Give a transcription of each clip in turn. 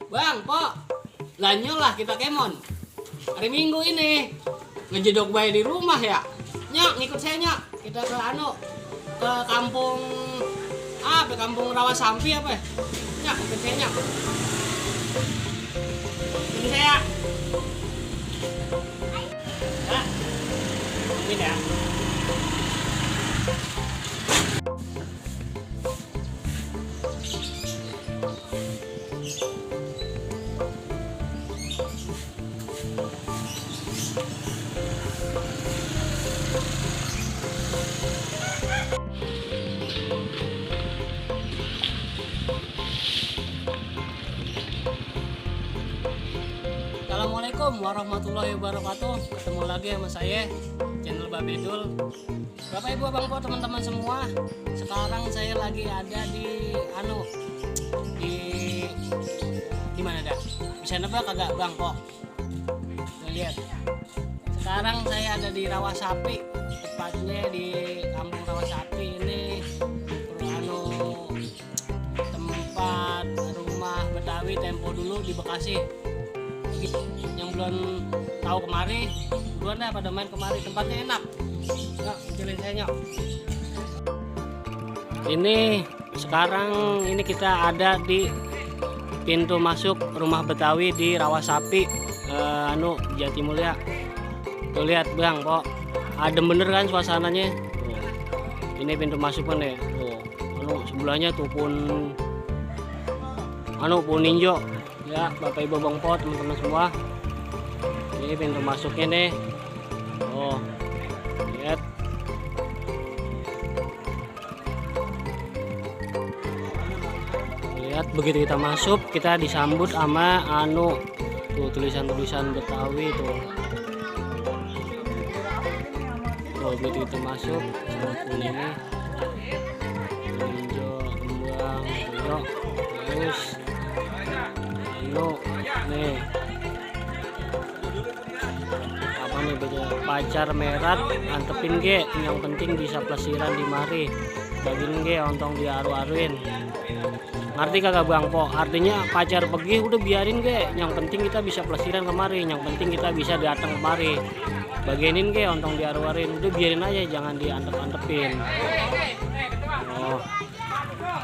Bang, Pok, lanyo lah kita kemon. Hari Minggu ini ngejedok bayi di rumah ya. Nyak, ngikut saya nyak. Kita ke ke kampung kampung Rawasampi apa ya? Nyak, ngikut saya nyak. Ngikut saya. Ya, mungkin ya. Assalamualaikum warahmatullahi wabarakatuh. Ketemu lagi sama saya, channel Babedul. Bapak Ibu Abang Po, teman-teman semua. Sekarang saya lagi ada di di mana dah? Bisa nebak kagak Bang Po? Lihat. Sekarang saya ada di Rawasapi, tepatnya di kampung Rawasapi ini. Tempat rumah Betawi tempo dulu di Bekasi. Yang belum tahu kemari, duluan dah pada main kemari, tempatnya enak. Yuk, pilih saya nyok. Ini sekarang ini kita ada di pintu masuk rumah Betawi di Rawasapi, Jatimulya. Tuh lihat Bang, Pok, adem bener kan suasananya. Ini pintu masuknya nih. Sebelahnya tuh pun ninjo. Ya, Bapak Ibu Bang Po, teman-teman semua. Ini pintu masuknya nih. Lihat. Lihat, begitu kita masuk, kita disambut sama tuh tulisan-tulisan Betawi tuh. Tuh begitu kita masuk, seperti ini. Ninjo, kembang, ninjo. Terus nih apa nih pacar merat antepin ge, yang penting bisa pelesiran di mari, bagiin ge ontong diaru-aruin. Ngerti kagak Bang Po? Artinya pacar pergi udah biarin ge, yang penting kita bisa pelesiran kemari, yang penting kita bisa datang kemari, bagianin ge ontong diaru-aruin, udah biarin aja, jangan diantep-antepin.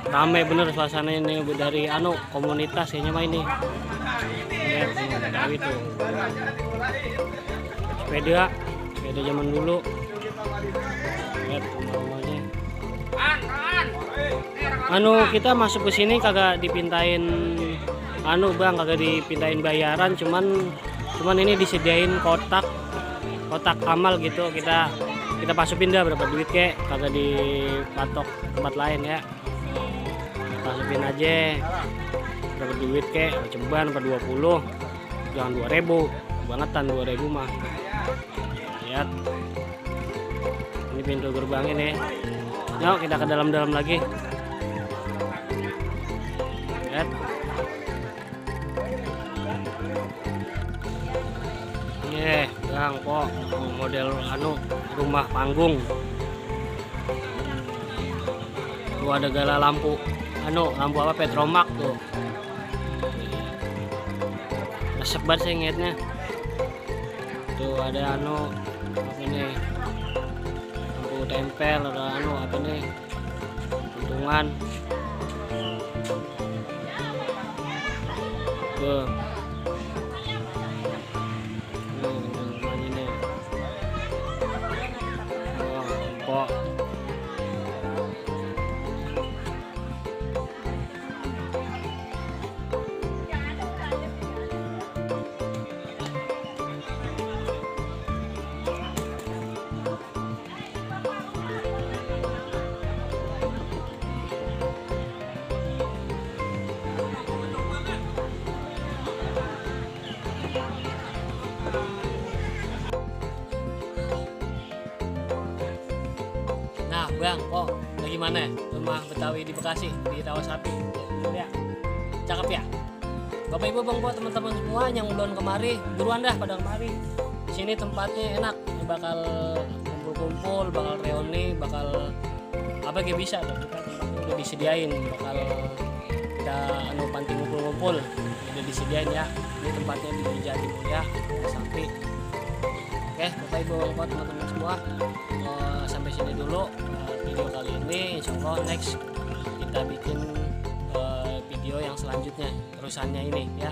Ramai bener suasana ini dari komunitas kayaknya mah ini. Lihat Betawi tuh. Sepeda zaman dulu. Lihat rumah-rumahnya. Kita masuk ke sini kagak dipintain Bang, kagak dipintain bayaran, cuman ini disediain kotak amal gitu. Kita masukin dah berapa duit kek, kagak dipatok tempat lain ya. Masukin aja berapa duit kek, ceban per 20, jangan 2000, bangetan 2000 mah. Lihat, ini pintu gerbang ini. Yuk kita ke dalam-dalam lagi. Lihat. Bang Po, model rumah panggung. Tuh ada gala lampu. Lampu apa, Petromak tuh. Resep banget saya ngeliatnya. Tuh ada apa nih, lampu tempel, ada apa nih, gantungan. Tuh gantungan ini. Empok. Nah Bang Po, bagaimana rumah Betawi di Bekasi, di Rawasapi? Ya, cakep ya. Bapak Ibu Bang Po, teman-teman semua yang belum kemari, buruan dah pada kemari. Di sini tempatnya enak, bakal kumpul-kumpul, bakal reuni, bakal apa kayak bisa tuh, kita tempatnya udah disediain, bakal kita panti ngumpul-ngumpul full udah disediain ya. Ini tempatnya di Jati Mulia Sapi. Oke, Bapak Ibu Bapak teman-teman semua, sampai sini dulu video kali ini. Insya Allah next kita bikin video yang selanjutnya terusannya ini ya.